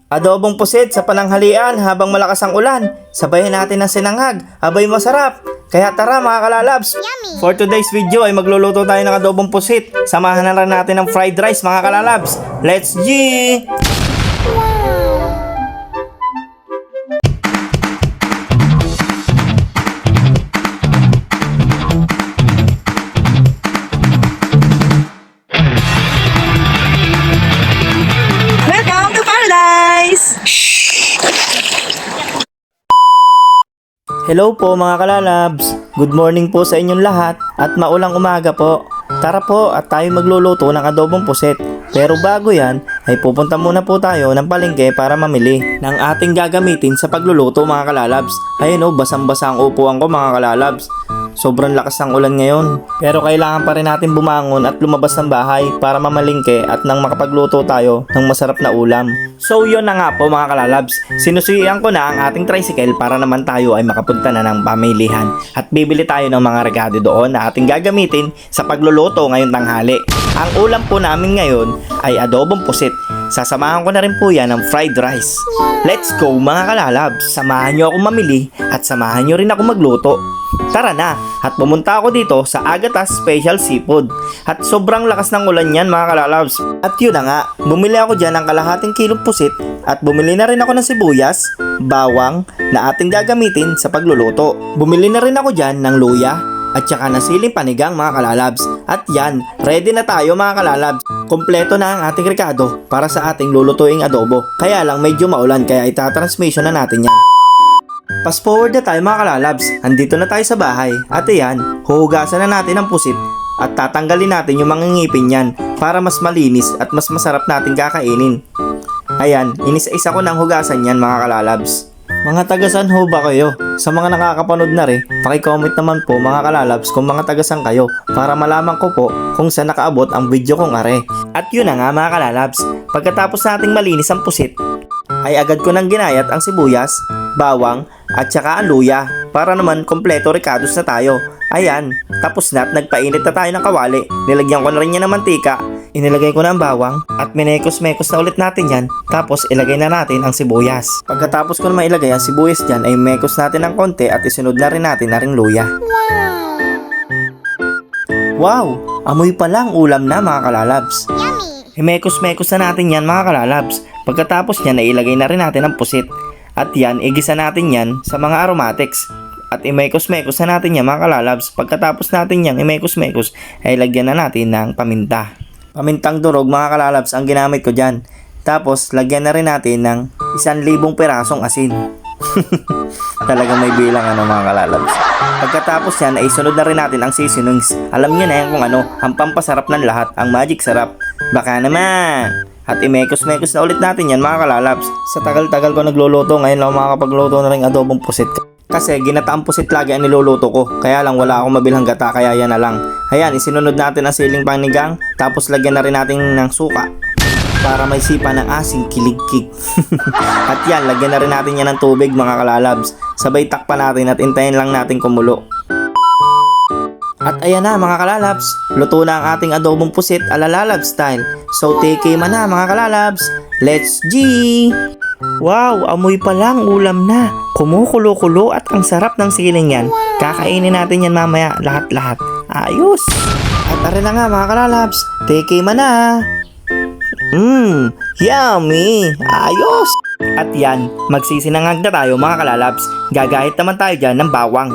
Adobong pusit sa pananghalian habang malakas ang ulan. Sabayan natin ng sinangag. Abay masarap. Kaya tara mga kalalabs. For today's video ay magluluto tayo ng adobong pusit. Samahan na rin natin ng fried rice mga kalalabs. Let's G! Welcome to Paradise! Hello po mga kalalabs. Good morning po sa inyong lahat at maulang umaga po. Tara po at tayo magluluto ng adobong pusit. Pero bago yan ay pupunta muna po tayo ng palengke para mamili ng ating gagamitin sa pagluluto mga kalalabs. Ayun o, basang-basa ang upuan ko mga kalalabs. Sobrang lakas ng ulan ngayon. Pero kailangan pa rin natin bumangon at lumabas ng bahay para mamalingke at nang makapagluto tayo ng masarap na ulam. So yun na nga po mga kalalabs. Sinusuyan ko na ang ating tricycle para naman tayo ay makapunta na ng pamilihan. At bibili tayo ng mga regalo doon na ating gagamitin sa pagluluto ngayong tanghali. Ang ulam po namin ngayon ay adobong pusit. Sasamahan ko na rin po yan ng fried rice. Let's go mga kalalabs. Samahan nyo ako mamili at samahan nyo rin ako magluto. Tara na at pumunta ako dito sa Agatas Special Seafood. At sobrang lakas ng ulan yan mga kalalabs. At yun na nga, bumili ako dyan ng kalahating kilong pusit at bumili na rin ako ng sibuyas, bawang na ating gagamitin sa pagluluto. Bumili na rin ako dyan ng luya at saka ng siling panigang mga kalalabs. At yan, ready na tayo mga kalalabs. Kompleto na ang ating rekado para sa ating lulutuing adobo. Kaya lang medyo maulan kaya itatransmission na natin yan. Fast forward na tayo mga kalalabs. Andito na tayo sa bahay. At ayan, huhugasan na natin ang pusit at tatanggalin natin yung mga ngipin yan para mas malinis at mas masarap natin kakainin. Ayan, inisa-isa ko ng hugasan yan mga kalalabs. Mga tagasan ho ba kayo? Sa mga nakakapanood na rin, paki-comment naman po mga kalalabs kung mga tagasan kayo para malaman ko po kung saan nakaabot ang video kong are. At yun na nga mga kalalabs, pagkatapos nating malinis ang pusit, ay agad ko nang ginayat ang sibuyas, bawang, at saka ang luya para naman kompleto recados na tayo. Ayan, tapos na at nagpainit na tayo ng kawali. Nilagyan ko na rin yan ng mantika, inilagay ko na ang bawang at minekos-mekos na ulit natin yan. Tapos ilagay na natin ang sibuyas. Pagkatapos ko na mailagay ang sibuyas dyan ay mekos natin ng konti at isunod na rin natin na ring luya. Wow! Amoy pa lang ulam na mga kalalabs. Imekos-mekos na natin yan mga kalalabs. Pagkatapos yan ay ilagay na rin natin ang pusit. At yan, igisa natin yan sa mga aromatics. At imekos-mekos na natin yan mga kalalabs. Pagkatapos natin yan imekos-mekos ay lagyan na natin ng paminta. Pamintang durog mga kalalabs ang ginamit ko dyan. Tapos lagyan na rin natin ng 1,000 pirasong asin. Talagang may bilang mga kalalabs. Pagkatapos yan ay sunod na rin natin ang seasonings. Alam nyo na yan kung ano, ang pampasarap ng lahat, ang magic sarap. Baka naman. At imekos-mekos na ulit natin yan mga kalalabs. Sa tagal-tagal ko nagluluto, ngayon lang makakapagluto na rin adobong pusit. Kasi ginataang pusit lagi ang niluluto ko. Kaya lang wala akong mabilhang gata, kaya yan na lang. Ayan, isinunod natin ang siling panigang. Tapos lagyan na rin natin ng suka para may sipa ng asing kilig-kig. At yan, lagyan na rin natin yan ng tubig mga kalalabs. Sabay takpan natin at intayin lang natin kumulo. At ayan na mga kalalabs, luto na ang ating adobong pusit ala lalab style. So take man na mga kalalabs, let's G! Wow, amoy pa lang ulam na. Kumukulo-kulo at ang sarap ng siling yan. Kakainin natin yan mamaya lahat-lahat. Ayos! At ayan na nga mga kalalabs, take man na. Yummy! Ayos! At yan, magsisinangag na tayo mga kalalabs. Gagahit naman tayo dyan ng bawang.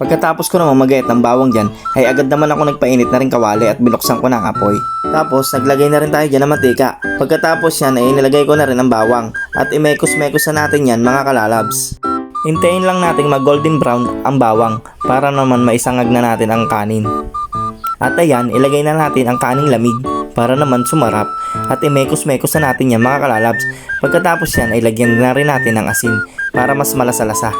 Pagkatapos ko naman magayat ng bawang dyan, ay agad naman ako nagpainit na rin kawali at binuksan ko na ang apoy. Tapos naglagay na rin tayo dyan ng mantika. Pagkatapos yan ay inilagay ko na rin ang bawang at imekos-mekos na natin yan mga kalalabs. Hintayin lang natin mag golden brown ang bawang para naman maisangag na natin ang kanin. At ayan, ilagay na natin ang kaning lamig para naman sumarap at imekos-mekos na natin yan mga kalalabs. Pagkatapos yan ay lagyan na rin natin ng asin para mas malasa-lasa.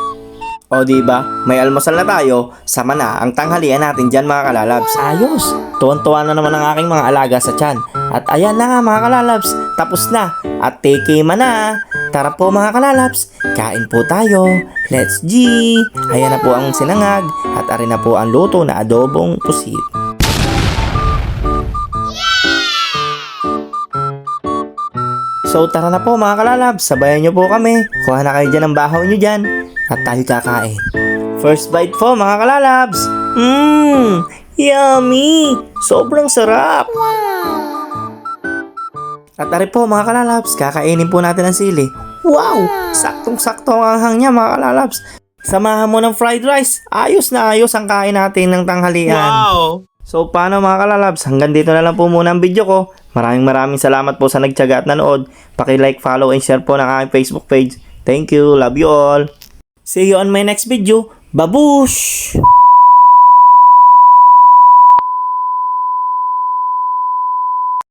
O diba, may almusal na tayo, sama na ang tanghalian natin dyan mga kalalabs. Ayos! Tuwan-tuwa na naman ang aking mga alaga sa tiyan. At ayan na nga mga kalalabs, tapos na. At take man na. Tara po mga kalalabs, kain po tayo. Let's G! Ayan na po ang sinangag at arin na po ang luto na adobong pusit. So tara na po mga kalalabs, sabayan nyo po kami. Kuha na kayo dyan ng bahaw nyo dyan at tayo kakain. First bite po mga kalalabs. Yummy! Sobrang sarap! At tari po mga kalalabs, kakainin po natin ang sili. Wow! Saktong-sakto ang anghang niya mga kalalabs. Samahan mo ng fried rice. Ayos na ayos ang kain natin ng tanghalian. Wow! So paano mga kalalabs, hanggang dito na lang po muna ang video ko. Maraming salamat po sa nagtiyaga at nanood. Paki-like, follow, and share po ng aking Facebook page. Thank you, love you all. See you on my next video. Babush!